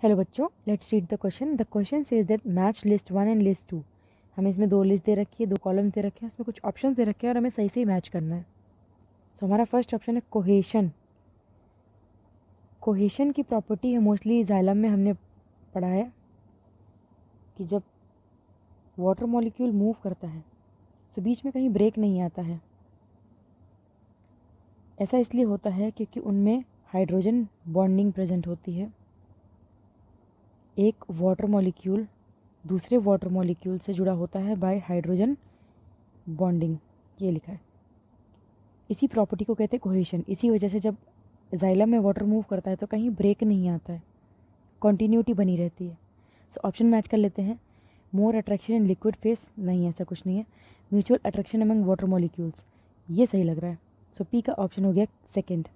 Hello बच्चों, let's read the question. The question says that match list 1 and list 2। हमें इसमें दो list दे रखी है, दो कॉलम दे रखे हैं, उसमें कुछ ऑप्शन दे रखे हैं और हमें सही सही मैच करना है। सो हमारा फर्स्ट ऑप्शन है कोहेशन। कोहेशन की प्रॉपर्टी है, मोस्टली जाइलम में हमने पढ़ा है कि जब वाटर मॉलिक्यूल मूव करता है सो बीच में कहीं ब्रेक नहीं आता है। ऐसा इसलिए होता है क्योंकि उनमें हाइड्रोजन बॉन्डिंग प्रेजेंट होती है। एक वाटर मॉलिक्यूल दूसरे वाटर मॉलिक्यूल से जुड़ा होता है बाय हाइड्रोजन बॉन्डिंग, ये लिखा है। इसी प्रॉपर्टी को कहते हैं कोहेशन। इसी वजह से जब जाइलम में वाटर मूव करता है तो कहीं ब्रेक नहीं आता है, कॉन्टीन्यूटी बनी रहती है। सो ऑप्शन मैच कर लेते हैं। मोर अट्रैक्शन इन लिक्विड फेस, नहीं ऐसा कुछ नहीं है। Mutual attraction among water molecules, ये सही लग रहा है। सो पी का ऑप्शन हो गया सेकेंड,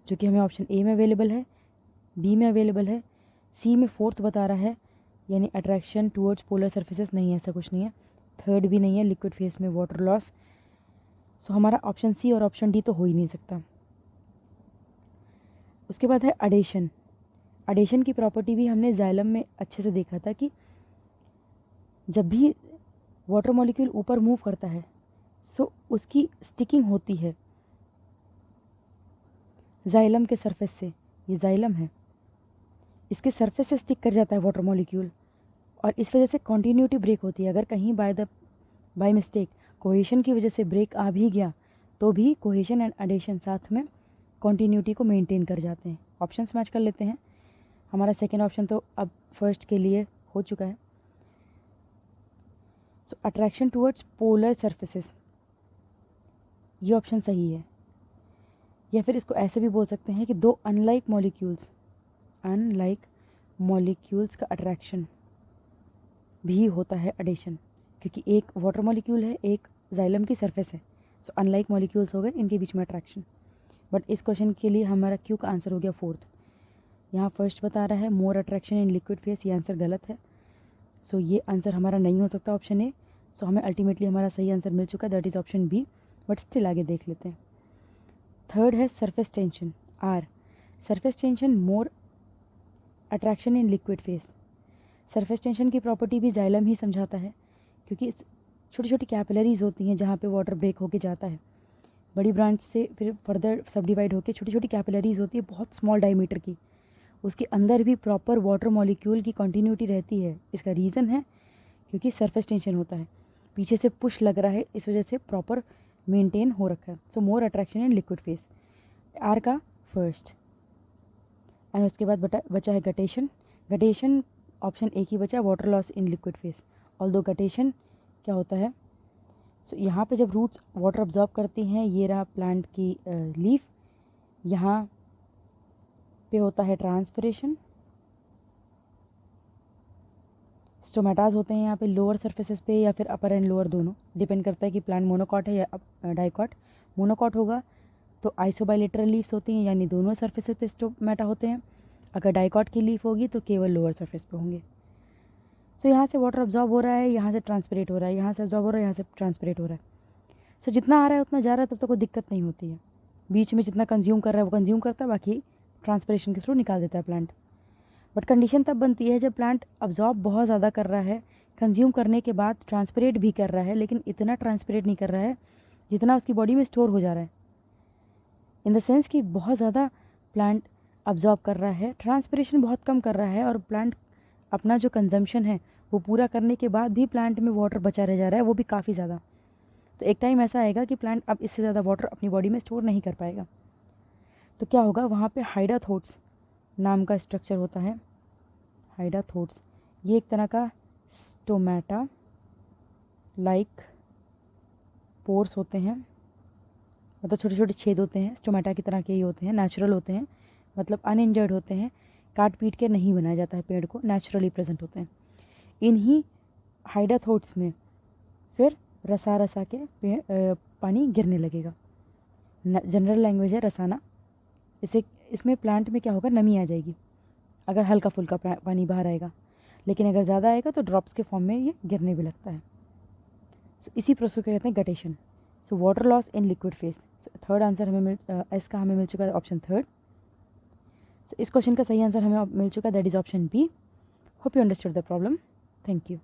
जो कि हमें ऑप्शन ए में अवेलेबल है, बी में अवेलेबल है, सी में फोर्थ बता रहा है, यानी अट्रैक्शन टुवर्ड्स पोलर सर्फेसेस, नहीं ऐसा कुछ नहीं है। थर्ड भी नहीं है, लिक्विड फेस में वाटर लॉस। सो हमारा ऑप्शन सी और ऑप्शन डी तो हो ही नहीं सकता। उसके बाद है अडेशन। अडेशन की प्रॉपर्टी भी हमने जाइलम में अच्छे से देखा था कि जब भी वाटर मॉलिक्यूल ऊपर मूव करता है सो उसकी स्टिकिंग होती है जाइलम के सरफेस से। ये जाइलम है, इसके सरफेस से स्टिक कर जाता है वाटर मॉलिक्यूल और इस वजह से कॉन्टीन्यूटी ब्रेक होती है। अगर कहीं बाय मिस्टेक कोहेशन की वजह से ब्रेक आ भी गया तो भी कोहेशन एंड अडेशन साथ में कॉन्टीन्यूटी को मेंटेन कर जाते हैं। ऑप्शंस मैच कर लेते हैं। हमारा सेकेंड ऑप्शन तो अब फर्स्ट के लिए हो चुका है। सो अट्रैक्शन टुवर्ड्स पोलर सर्फेसेस, ये ऑप्शन सही है। या फिर इसको ऐसे भी बोल सकते हैं कि दो अनलाइक मॉलिक्यूल्स का अट्रैक्शन भी होता है अडेशन, क्योंकि एक वाटर मॉलिक्यूल है, एक जाइलम की सरफेस है। सो अनलाइक मॉलिक्यूल्स हो गए, इनके बीच में अट्रैक्शन। बट इस क्वेश्चन के लिए हमारा क्यू का आंसर हो गया फोर्थ। यहाँ फर्स्ट बता रहा है मोर अट्रैक्शन इन लिक्विड फेस, ये आंसर गलत है। सो ये आंसर हमारा नहीं हो सकता ऑप्शन ए। सो हमें अल्टीमेटली हमारा सही आंसर मिल चुका है, that is option B. But still आगे देख लेते हैं। थर्ड है surface tension, or. Surface tension more attraction in liquid face. Surface tension की प्रॉपर्टी भी जाइलम ही समझाता है, क्योंकि छोटी छोटी कैपिलरीज होती हैं जहाँ पे वाटर ब्रेक होके जाता है। बड़ी ब्रांच से फिर फर्दर सब डिवाइड होकर छोटी छोटी कैपिलरीज होती है बहुत स्मॉल डायमीटर की, उसके अंदर भी प्रॉपर वाटर मॉलिक्यूल की कंटिन्यूटी रहती है। इसका रीज़न है क्योंकि सरफेस टेंशन होता है, पीछे से पुश लग रहा है, इस वजह से प्रॉपर मेंटेन हो रखा है। So more attraction in liquid face, R का फर्स्ट। एंड उसके बाद बचा है गटेशन। गटेशन ऑप्शन एक ही बचा, water loss in liquid face. Although guttation क्या होता है, सो यहाँ पे जब रूट्स वाटर अब्जॉर्ब करती हैं, ये रहा प्लांट की लीफ, यहाँ पे होता है ट्रांसपिरेशन। स्टोमेटाज होते हैं यहाँ पे लोअर सरफेसेस पे या फिर अपर एंड लोअर दोनों, डिपेंड करता है कि प्लांट मोनोकॉट है या डाइकॉट। मोनोकॉट होगा तो आइसोबाइलेटरल लीव्स होती हैं, यानी दोनों सरफेसेस पे स्टोमेटा होते हैं। अगर डाइकॉट की लीफ होगी तो केवल लोअर सरफेस पे होंगे। सो यहाँ से वाटर अब्जॉर्ब हो रहा है, यहाँ से ट्रांसपिरेट हो रहा है, यहाँ से अब्जॉर्ब हो रहा है, यहाँ से ट्रांसपिरेट हो रहा है। सो जितना आ रहा है उतना जा रहा है, तब तक कोई दिक्कत नहीं होती है। बीच में जितना कंज्यूम कर रहा है वो कंज्यूम करता है, बाकी ट्रांसपिरेशन के थ्रू निकाल देता है प्लांट। बट कंडीशन तब बनती है जब प्लांट अब्जॉर्ब बहुत ज़्यादा कर रहा है, कंज्यूम करने के बाद ट्रांसपिरेट भी कर रहा है, लेकिन इतना ट्रांसपिरेट नहीं कर रहा है जितना उसकी बॉडी में स्टोर हो जा रहा है। इन द सेंस कि बहुत ज़्यादा प्लांट अब्जॉर्ब कर रहा है, ट्रांसपिरेशन बहुत कम कर रहा है, और प्लांट अपना जो कंजम्पशन है वो पूरा करने के बाद भी प्लांट में वाटर बचा रह जा रहा है, वो भी काफ़ी ज़्यादा। तो एक टाइम ऐसा आएगा कि प्लांट अब इससे ज़्यादा वाटर अपनी बॉडी में स्टोर नहीं कर पाएगा। तो क्या होगा, वहाँ पे हाइडाथोट्स नाम का स्ट्रक्चर होता है। हाइडाथोट्स ये एक तरह का स्टोमेटा लाइक पोर्स होते हैं, मतलब छोटे छोटे छेद होते हैं, स्टोमेटा की तरह के ही होते हैं, नेचुरल होते हैं, मतलब अनइंजर्ड होते हैं, काट पीट के नहीं बनाया जाता है पेड़ को, नेचुरली प्रेजेंट होते हैं। इन्हीं हाइडाथोट्स में फिर रसा रसा के पानी गिरने लगेगा। जनरल लैंग्वेज है रसाना। इसमें प्लांट में क्या होगा, नमी आ जाएगी अगर हल्का फुल्का पानी बाहर आएगा, लेकिन अगर ज़्यादा आएगा तो ड्रॉप्स के फॉर्म में ये गिरने भी लगता है। सो इसी प्रोसेस को कहते हैं guttation. So water loss in liquid face. So third answer हमें एस का हमें मिल चुका है, ऑप्शन थर्ड। इस क्वेश्चन का सही आंसर हमें मिल चुका, that is option B. Hope you understood the problem. Thank you.